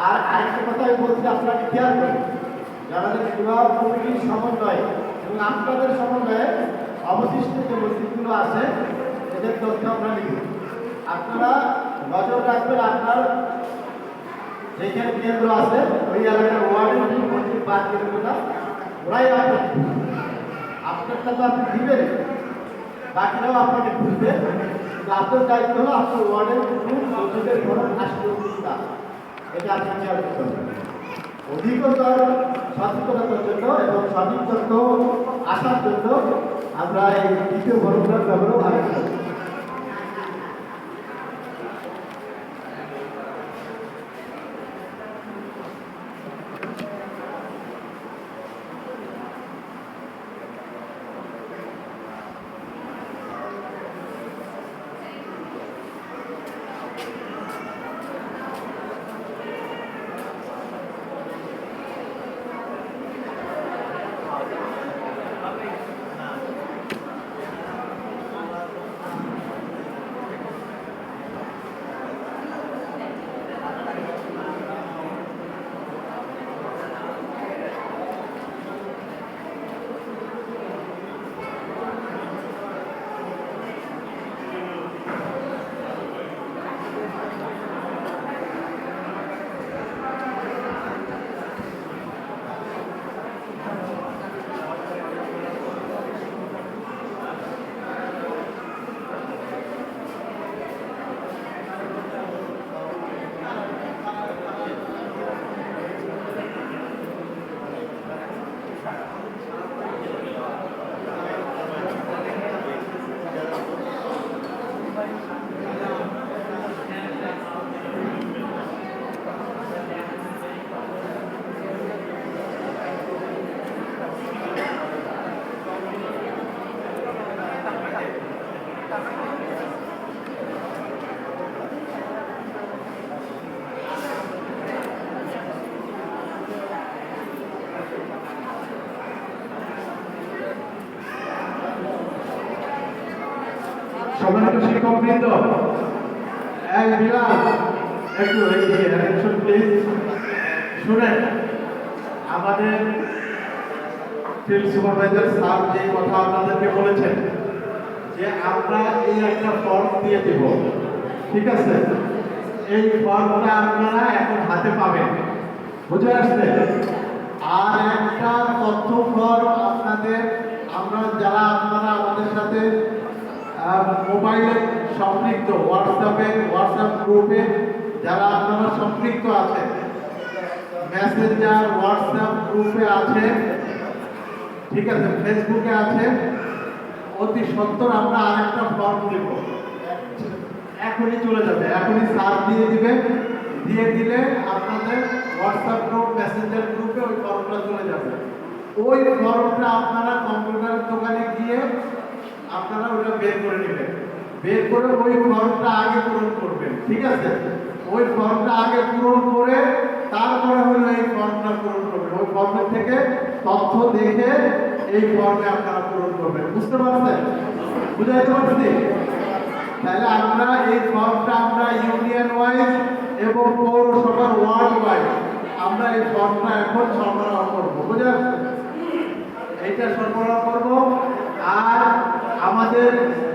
আর আরেকটা কথা আমি বলছি, আপনারা খেয়াল করেন, যারা বিবাহ কমিটির সমন্বয় এবং আপনাদের সমন্বয়ে অবশিষ্ট যে মসজিদগুলো আছে এদের তথ্য আমরা লিখি। আপনারা নজর রাখবেন, আপনার যেখানে কেন্দ্র আছে ওই এলাকার ওয়ার্ডের মসজিদ বাদ করে কোথা ওরাই আপনারটা তো আপনি দিবেন, বাকিরাও আপনাকে খুঁজবে। আপনার দায়িত্ব হলো আপনার ওয়ার্ডের মসজিদের কোনো আসলে এটা আপনি খেয়াল করতে হবে। অধিকতর সচেতনতার জন্য এবং সঠিক তথ্য আসার জন্য আমরা এই দ্বিতীয় ভরণটার ব্যবহারও আলোচনা করি। সম্মানিত শিক্ষকবৃন্দ, এক বিলাল একটু অ্যাটেনশন প্লিজ শুনেন। আমাদের ফিল্ড সুপারভাইজার স্যার যে কথা আপনাদেরকে বলেছেন যে আমরা এই একটা ফর্ম দিয়ে দেব, ঠিক আছে? এই ফর্মটা আপনারা এখন হাতে পাবেন, বুঝে আসছে? আর একটা তথ্য ফর্ম আপনাদের আমরা যারা আপনারা আমাদের সাথে মোবাইলে সম্পৃক্ত হোয়াটসঅ্যাপ গ্রুপে যারা আপনারা সম্পৃক্ত আছে, মেসেঞ্জার হোয়াটসঅ্যাপ গ্রুপে আছে, ঠিক আছে, ফেসবুকে আছে, অতি সত্তর আমরা আরেকটা ফর্ম দেব, এখনই চলে যাবে, এখনই স্যার দিয়ে দিবে। দিয়ে দিলে আপনাদের হোয়াটসঅ্যাপ গ্রুপ মেসেঞ্জার গ্রুপে ওই ফর্মটা চলে যাবে। ওই ফর্মটা আপনারা কম্পিউটারের দোকানে গিয়ে আপনারা ওটা বের করে নেবেন, বের করে ওই ফর্মটা আগে পূরণ করবেন, ঠিক আছে? ওই ফর্মটা আগে পূরণ করে তারপরে হলো এই ফর্মটা পূরণ করবেন। ওই ফর্মের থেকে তথ্য দেখে এই ফর্মে আপনারা পূরণ করবেন, বুঝতে পারছেন? বুঝাইতে পারছি? তাহলে আমরা এই ফর্মটা আমরা ইউনিয়ন ওয়াইজ এবং পৌরসভার ওয়ার্ড ওয়াইজ আমরা এই ফর্মটা এখন সরবরাহ করবো, বুঝে আসছে? এইটা সরবরাহ করব। আর আমাদের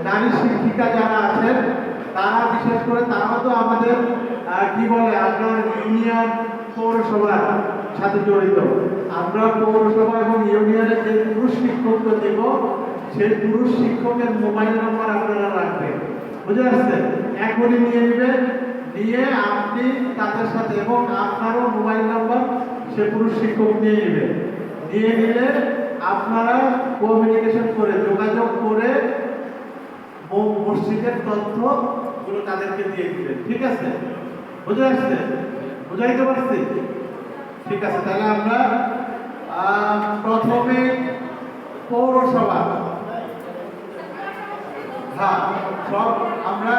নারী শিক্ষিকা যারা আছেন তারা বিশেষ করে তারাও তো আমাদের কি বলে আপনার ইউনিয়ন পৌরসভার সাথে জড়িত। আমরা পৌরসভা এবং ইউনিয়নের যে পুরুষ শিক্ষককে দেব সেই পুরুষ শিক্ষকের মোবাইল নাম্বার আপনারা রাখবেন, বুঝে আসছে? এখনই নিয়ে নেবেন, নিয়ে আপনি তাদের সাথে এবং আপনারও মোবাইল নাম্বার সে পুরুষ শিক্ষক নিয়ে নেবেন। নিয়ে নিলে আপনারা কমিউনিকেশন করে যোগাযোগ করে মসজিদের তথ্যগুলো তাদেরকে দিয়ে দিবেন, ঠিক আছে? বুঝে আসছে? বুঝাইতে পারছি? ঠিক আছে, তাহলে আমরা প্রথমে পৌরসভা, হ্যাঁ সব আমরা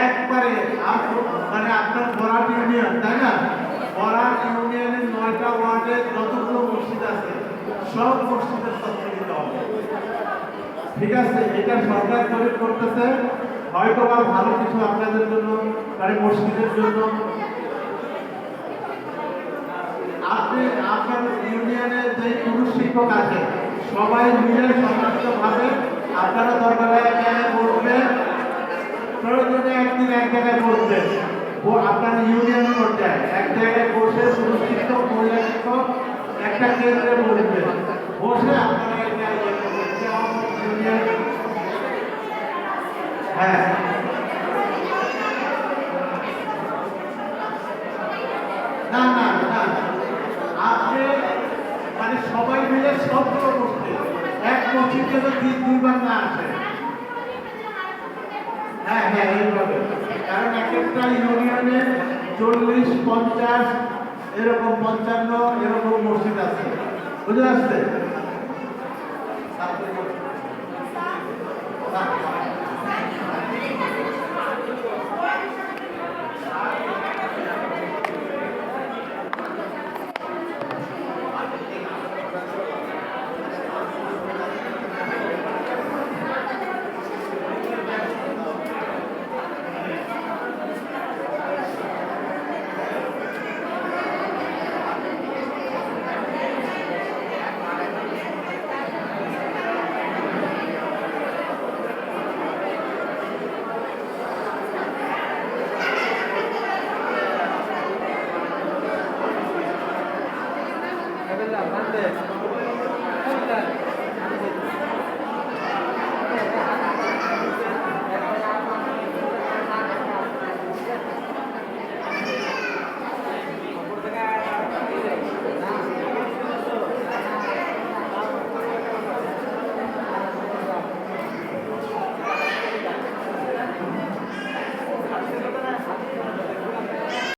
একবারে মানে আপনার বরাট ইউনিয়ন, তাই না? বরাট ইউনিয়নের 9টা ওয়ার্ডে যতগুলো মসজিদ আছে সব মসজিদের তথ্য দিতে হবে। ঠিক আছে, এটা সরকার তৈরি করতেছে, হয়তো বা ভালো কিছু আপনাদের জন্য, মানে মসজিদের জন্য। আপনি আপনার ইউনিয়নের যে পুরুষ শিক্ষক আছে সবাই মিলে সম্মিলিতভাবে আপনারা দরকার হয় এক জায়গায় বসবেন, প্রয়োজনে একদিন এক জায়গায় বসবেন, আপনার ইউনিয়ন পর্যায়ে এক জায়গায় বসে পুরুষ শিক্ষক মহিলা শিক্ষক একটা কেন্দ্রে বসবেন, বসে আপনারা এটা ইয়ে করবেন যে আমার ইউনিয়ন। হ্যাঁ, না না না, আপনি মানে সবাই মিলে সবগুলো করতে এক মসজিদে তো দুইবার না আসে। হ্যাঁ হ্যাঁ, এইভাবে, কারণ এক একটা ইউনিয়নে 40, 50 এরকম 55 এরকম মসজিদ আছে, বুঝে আসছে?